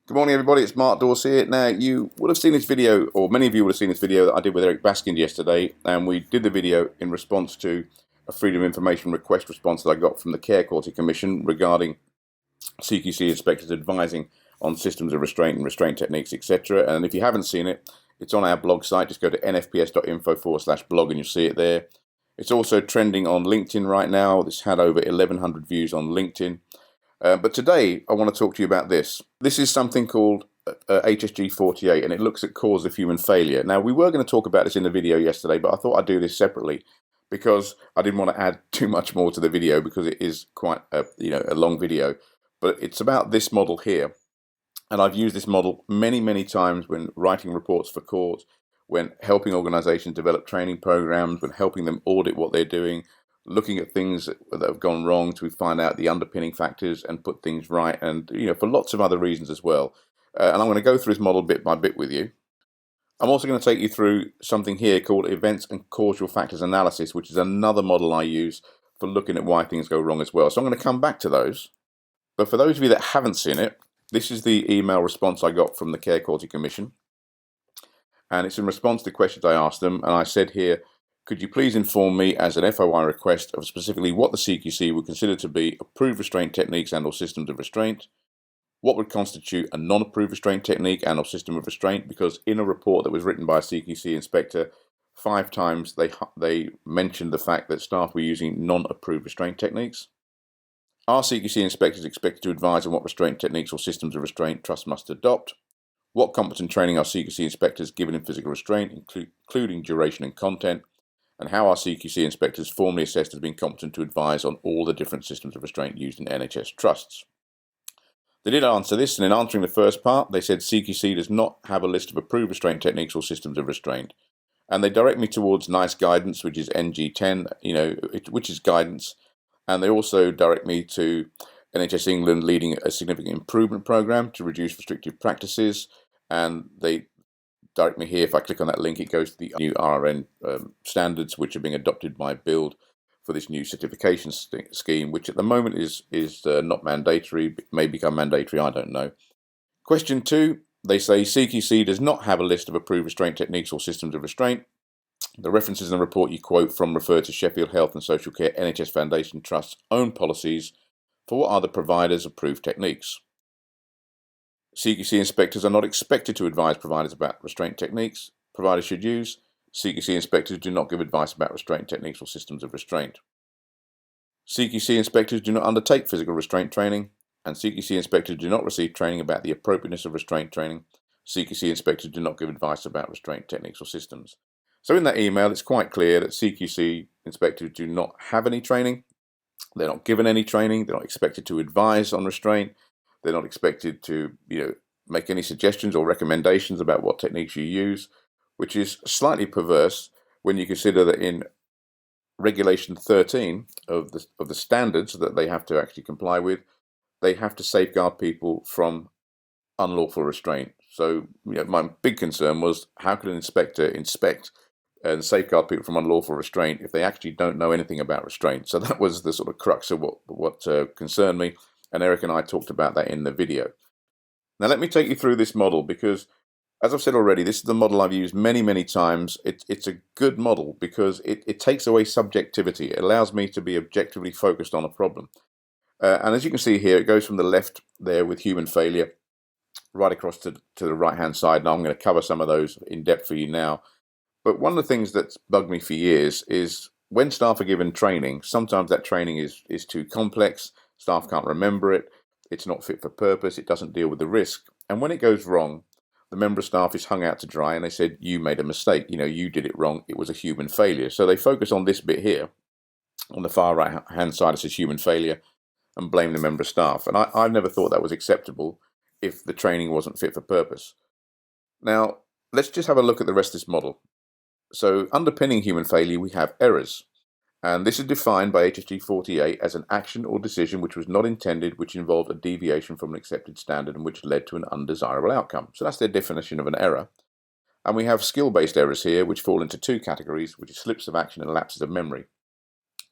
Good morning, everybody. It's Mark Dorsey here. Now, you would have seen this video, or many of you would have seen this video that I did with Eric Baskind yesterday, and we did the video in response to a Freedom of Information request response that I got from the Care Quality Commission regarding CQC inspectors advising on systems of restraint and restraint techniques, etc. And if you haven't seen it, it's on our blog site. Just go to nfps.info/blog and you'll see it there. It's also trending on LinkedIn right now. It's had over 1,100 views on LinkedIn. But today, I want to talk to you about this. This is something called HSG 48, and it looks at cause of human failure. Now, we were going to talk about this in the video yesterday, but I thought I'd do this separately because I didn't want to add too much more to the video because it is quite a long video. But it's about this model here, and I've used this model many times when writing reports for court, when helping organizations develop training programs, when helping them audit what they're doing, looking at things that have gone wrong to find out the underpinning factors and put things right, and for lots of other reasons as well. And I'm going to go through this model bit by bit with you. I'm also going to take you through something here called events and causal factors analysis, which is another model I use for looking at why things go wrong as well. So I'm going to come back to those. But for those of you that haven't seen it, this is the email response I got from the Care Quality Commission. And it's in response to questions I asked them. And I said here, could you please inform me as an FOI request of specifically what the CQC would consider to be approved restraint techniques and or systems of restraint? What would constitute a non-approved restraint technique and or system of restraint? Because in a report that was written by a CQC inspector, 5 times they mentioned the fact that staff were using non-approved restraint techniques. Are CQC inspectors expected to advise on what restraint techniques or systems of restraint trusts must adopt? What competent training are CQC inspectors given in physical restraint, including duration and content? And how are CQC inspectors formally assessed as being competent to advise on all the different systems of restraint used in NHS trusts? They did answer this, and in answering the first part, they said CQC does not have a list of approved restraint techniques or systems of restraint. And they direct me towards NICE guidance, which is NG10, which is guidance. And they also direct me to NHS England leading a significant improvement program to reduce restrictive practices. And they direct me here. If I click on that link, it goes to the new RRN standards, which are being adopted by Build for this new certification scheme, which at the moment is not mandatory, may become mandatory, I don't know. Question 2, they say CQC does not have a list of approved restraint techniques or systems of restraint. The references in the report you quote from refer to Sheffield Health and Social Care NHS Foundation Trust's own policies for what are the providers' approved techniques. CQC inspectors are not expected to advise providers about restraint techniques providers should use. CQC inspectors do not give advice about restraint techniques or systems of restraint. CQC inspectors do not undertake physical restraint training, and CQC inspectors do not receive training about the appropriateness of restraint training. CQC inspectors do not give advice about restraint techniques or systems. So in that email, it's quite clear that CQC inspectors do not have any training. They're not given any training. They're not expected to advise on restraint. They're not expected to, make any suggestions or recommendations about what techniques you use, which is slightly perverse when you consider that in Regulation 13 of the standards that they have to actually comply with, they have to safeguard people from unlawful restraint. So, my big concern was how could an inspector inspect and safeguard people from unlawful restraint if they actually don't know anything about restraint? So that was the sort of crux of what concerned me. And Eric and I talked about that in the video. Now, let me take you through this model because, as I've said already, this is the model I've used many times. It's a good model because it takes away subjectivity. It allows me to be objectively focused on a problem. And as you can see here, it goes from the left there with human failure right across to the right-hand side. Now, I'm going to cover some of those in depth for you now. But one of the things that's bugged me for years is when staff are given training, sometimes that training is too complex. Staff can't remember it. It's not fit for purpose. It doesn't deal with the risk. And when it goes wrong, the member of staff is hung out to dry and they said, you made a mistake. You did it wrong. It was a human failure. So they focus on this bit here. On the far right-hand side, it says human failure and blame the member of staff. And I've never thought that was acceptable if the training wasn't fit for purpose. Now, let's just have a look at the rest of this model. So underpinning human failure, we have errors. And this is defined by HSG 48 as an action or decision which was not intended, which involved a deviation from an accepted standard and which led to an undesirable outcome. So that's their definition of an error. And we have skill-based errors here, which fall into 2 categories, which is slips of action and lapses of memory.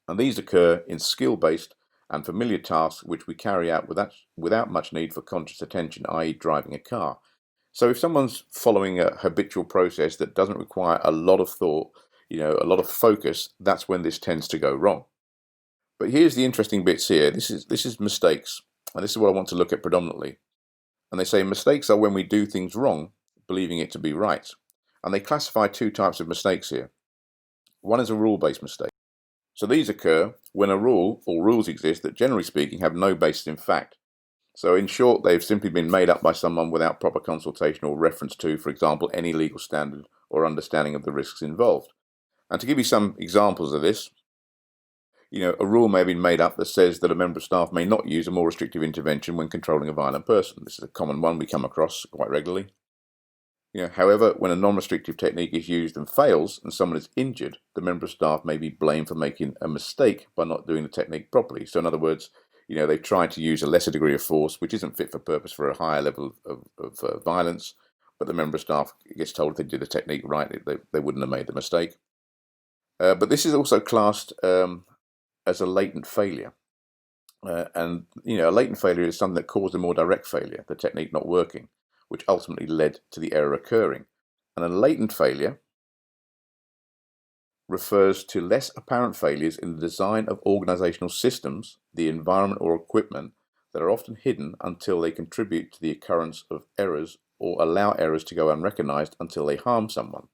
And these occur in skill-based and familiar tasks which we carry out without much need for conscious attention, i.e. driving a car. So if someone's following a habitual process that doesn't require a lot of thought, a lot of focus, that's when this tends to go wrong. But here's the interesting bits here. This is mistakes, and this is what I want to look at predominantly. And they say mistakes are when we do things wrong, believing it to be right. And they classify two types of mistakes here. One is a rule-based mistake. So these occur when a rule or rules exist that, generally speaking, have no basis in fact. So in short, they've simply been made up by someone without proper consultation or reference to, for example, any legal standard or understanding of the risks involved. And to give you some examples of this, a rule may have been made up that says that a member of staff may not use a more restrictive intervention when controlling a violent person. This is a common one we come across quite regularly. However, when a non-restrictive technique is used and fails and someone is injured, the member of staff may be blamed for making a mistake by not doing the technique properly. So in other words, they tried to use a lesser degree of force, which isn't fit for purpose for a higher level of violence, but the member of staff gets told if they did the technique right, they wouldn't have made the mistake. But this is also classed as a latent failure. And a latent failure is something that caused a more direct failure, the technique not working, which ultimately led to the error occurring. And a latent failure refers to less apparent failures in the design of organizational systems, the environment or equipment that are often hidden until they contribute to the occurrence of errors or allow errors to go unrecognized until they harm someone.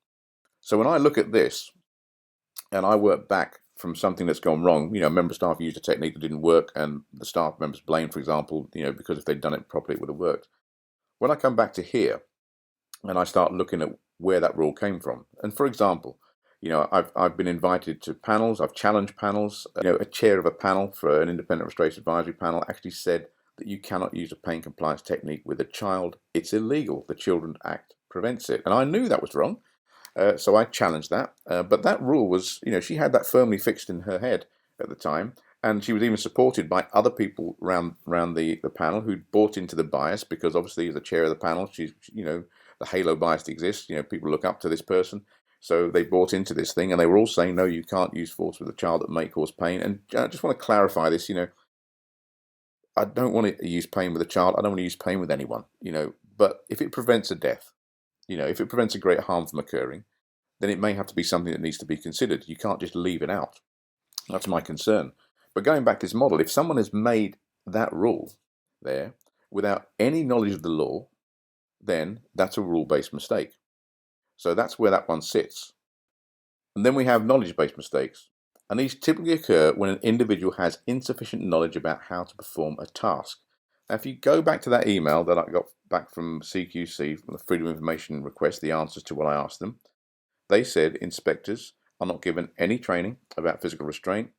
So when I look at this and I work back from something that's gone wrong, member staff used a technique that didn't work and the staff members blamed, for example, because if they'd done it properly, it would have worked. When I come back to here and I start looking at where that rule came from, and for example, I've been invited to panels, I've challenged panels. A chair of a panel for an independent restraint advisory panel actually said that you cannot use a pain compliance technique with a child. It's illegal. The Children Act prevents it. And I knew that was wrong. So I challenged that. But that rule was, she had that firmly fixed in her head at the time. And she was even supported by other people around the panel who'd bought into the bias, because obviously as the chair of the panel, she's, the halo bias exists. People look up to this person. So they bought into this thing, and they were all saying, no, you can't use force with a child that may cause pain. And I just want to clarify this, I don't want to use pain with a child. I don't want to use pain with anyone, but if it prevents a death, if it prevents a great harm from occurring, then it may have to be something that needs to be considered. You can't just leave it out. That's my concern. But going back to this model, if someone has made that rule there without any knowledge of the law, then that's a rule-based mistake. So that's where that one sits. And then we have knowledge-based mistakes. And these typically occur when an individual has insufficient knowledge about how to perform a task. Now, if you go back to that email that I got back from CQC, from the Freedom of Information request, the answers to what I asked them, they said inspectors are not given any training about physical restraint.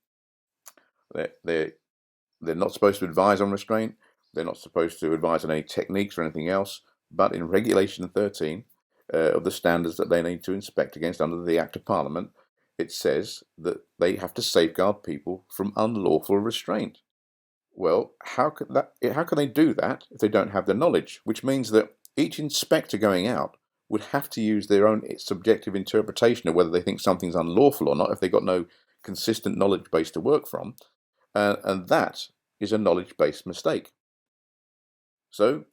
They're not supposed to advise on restraint. They're not supposed to advise on any techniques or anything else. But in Regulation 13, of the standards that they need to inspect against under the Act of Parliament, it says that they have to safeguard people from unlawful restraint. Well, how can they do that if they don't have the knowledge? Which means that each inspector going out would have to use their own subjective interpretation of whether they think something's unlawful or not if they've got no consistent knowledge base to work from. And that is a knowledge-based mistake. So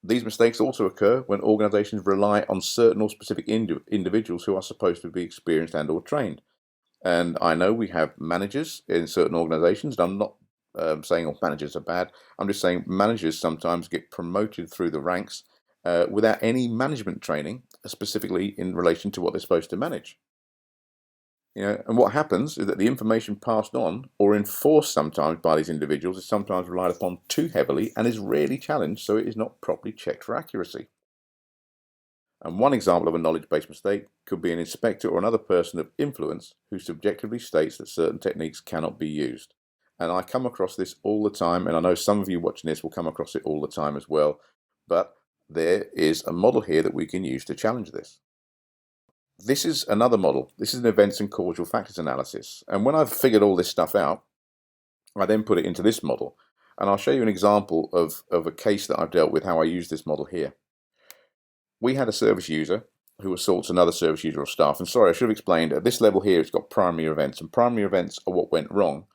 these mistakes also occur when organizations rely on certain or specific individuals who are supposed to be experienced and or trained. And I know we have managers in certain organizations, and I'm not saying all managers are bad. I'm just saying managers sometimes get promoted through the ranks without any management training, specifically in relation to what they're supposed to manage. And what happens is that the information passed on or enforced sometimes by these individuals is sometimes relied upon too heavily and is rarely challenged, so it is not properly checked for accuracy. And one example of a knowledge-based mistake could be an inspector or another person of influence who subjectively states that certain techniques cannot be used. And I come across this all the time, and I know some of you watching this will come across it all the time as well. But there is a model here that we can use to challenge this. This is another model. This is an events and causal factors analysis. And when I've figured all this stuff out, I then put it into this model. And I'll show you an example of a case that I've dealt with, how I use this model here. We had a service user who assaults another service user or staff. And sorry, I should have explained, at this level here, it's got primary events. And primary events are what went wrong.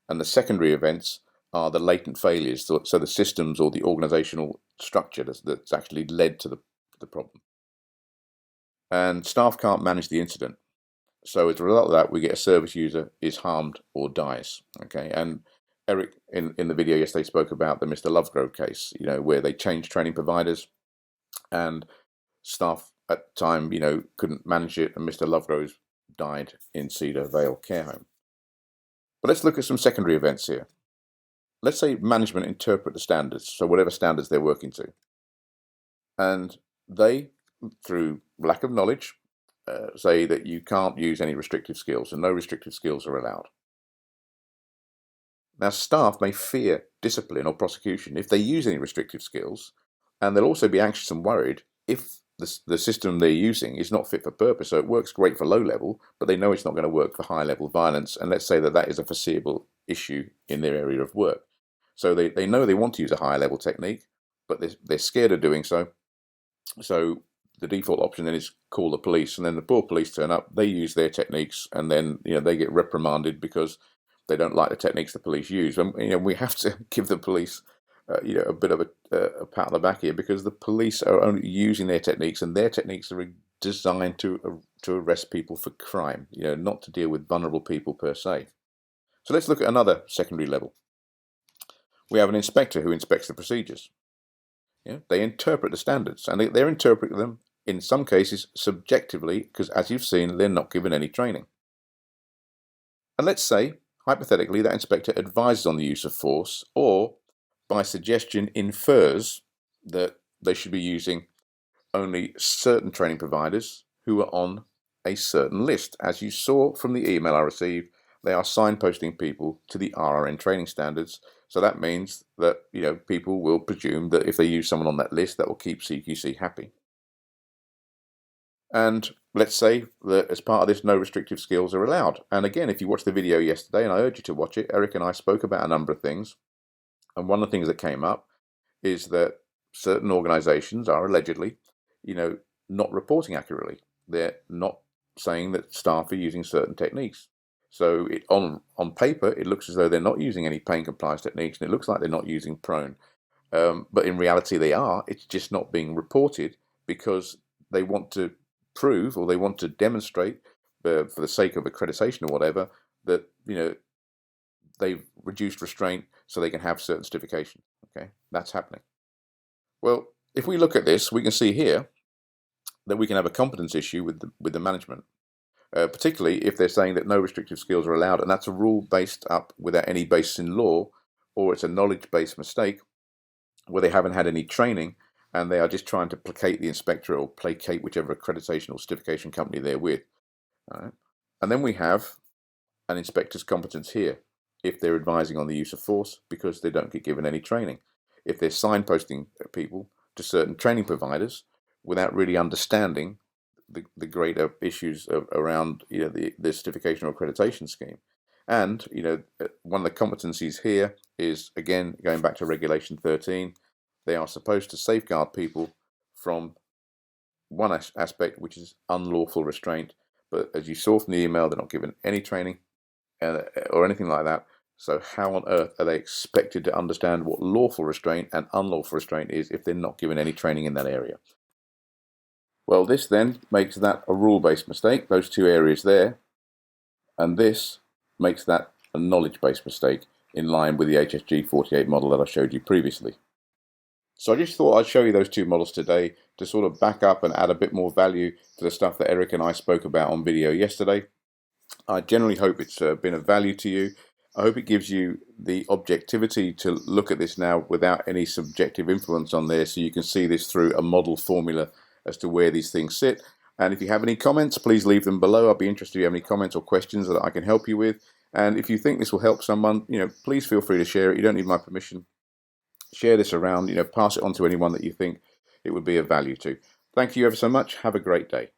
And the secondary events are the latent failures, so the systems or the organizational structure that's actually led to the problem. And staff can't manage the incident. So as a result of that, we get a service user is harmed or dies. Okay, and Eric in the video yesterday spoke about the Mr. Lovegrove case, where they changed training providers and staff at the time, couldn't manage it, and Mr. Lovegrove died in Cedar Vale Care Home. But let's look at some secondary events here. Let's say management interpret the standards, so whatever standards they're working to, and they, through lack of knowledge, say that you can't use any restrictive skills and no restrictive skills are allowed. Now, staff may fear discipline or prosecution if they use any restrictive skills, and they'll also be anxious and worried if the system they're using is not fit for purpose. So it works great for low level, but they know it's not going to work for high level violence, and let's say that is a foreseeable issue in their area of work. So they know they want to use a higher level technique, but they're scared of doing so. So the default option then is call the police, and then the poor police turn up, they use their techniques, and then they get reprimanded because they don't like the techniques the police use. And we have to give the police a bit of a pat on the back here, because the police are only using their techniques, and their techniques are designed to arrest people for crime, not to deal with vulnerable people per se. So let's look at another secondary level. We have an inspector who inspects the procedures. They interpret the standards, and they're interpreting them in some cases subjectively, because as you've seen, they're not given any training. And let's say, hypothetically, that inspector advises on the use of force, or by suggestion infers that they should be using only certain training providers who are on a certain list. As you saw from the email I received, they are signposting people to the RRN training standards. So that means that people will presume that if they use someone on that list, that will keep CQC happy. And let's say that as part of this, no restrictive skills are allowed. And again, if you watched the video yesterday, and I urge you to watch it, Eric and I spoke about a number of things. And one of the things that came up is that certain organizations are allegedly, not reporting accurately. They're not saying that staff are using certain techniques. So on paper, it looks as though they're not using any pain compliance techniques, and it looks like they're not using prone. But in reality, they are. It's just not being reported because they want to prove, or they want to demonstrate, for the sake of accreditation or whatever, that they've reduced restraint so they can have certain certification. Okay, that's happening. Well, if we look at this, we can see here that we can have a competence issue with the management. Particularly if they're saying that no restrictive skills are allowed, and that's a rule based up without any basis in law, or it's a knowledge-based mistake where they haven't had any training and they are just trying to placate the inspector or placate whichever accreditation or certification company they're with. All right. And then we have an inspector's competence here if they're advising on the use of force because they don't get given any training. If they're signposting people to certain training providers without really understanding the greater issues around the certification or accreditation scheme. And one of the competencies here is, again, going back to Regulation 13, they are supposed to safeguard people from one aspect, which is unlawful restraint. But as you saw from the email, they're not given any training or anything like that. So how on earth are they expected to understand what lawful restraint and unlawful restraint is if they're not given any training in that area? Well, this then makes that a rule-based mistake, those two areas there, and this makes that a knowledge-based mistake in line with the HSG 48 model that I showed you previously. So I just thought I'd show you those two models today to sort of back up and add a bit more value to the stuff that Eric and I spoke about on video yesterday. I generally hope it's been of value to you. I hope it gives you the objectivity to look at this now without any subjective influence on there, so you can see this through a model formula as to where these things sit. And if you have any comments, please leave them below. I'll be interested if you have any comments or questions that I can help you with. And if you think this will help someone, please feel free to share it. You don't need my permission. Share this around, pass it on to anyone that you think it would be of value to. Thank you ever so much. Have a great day.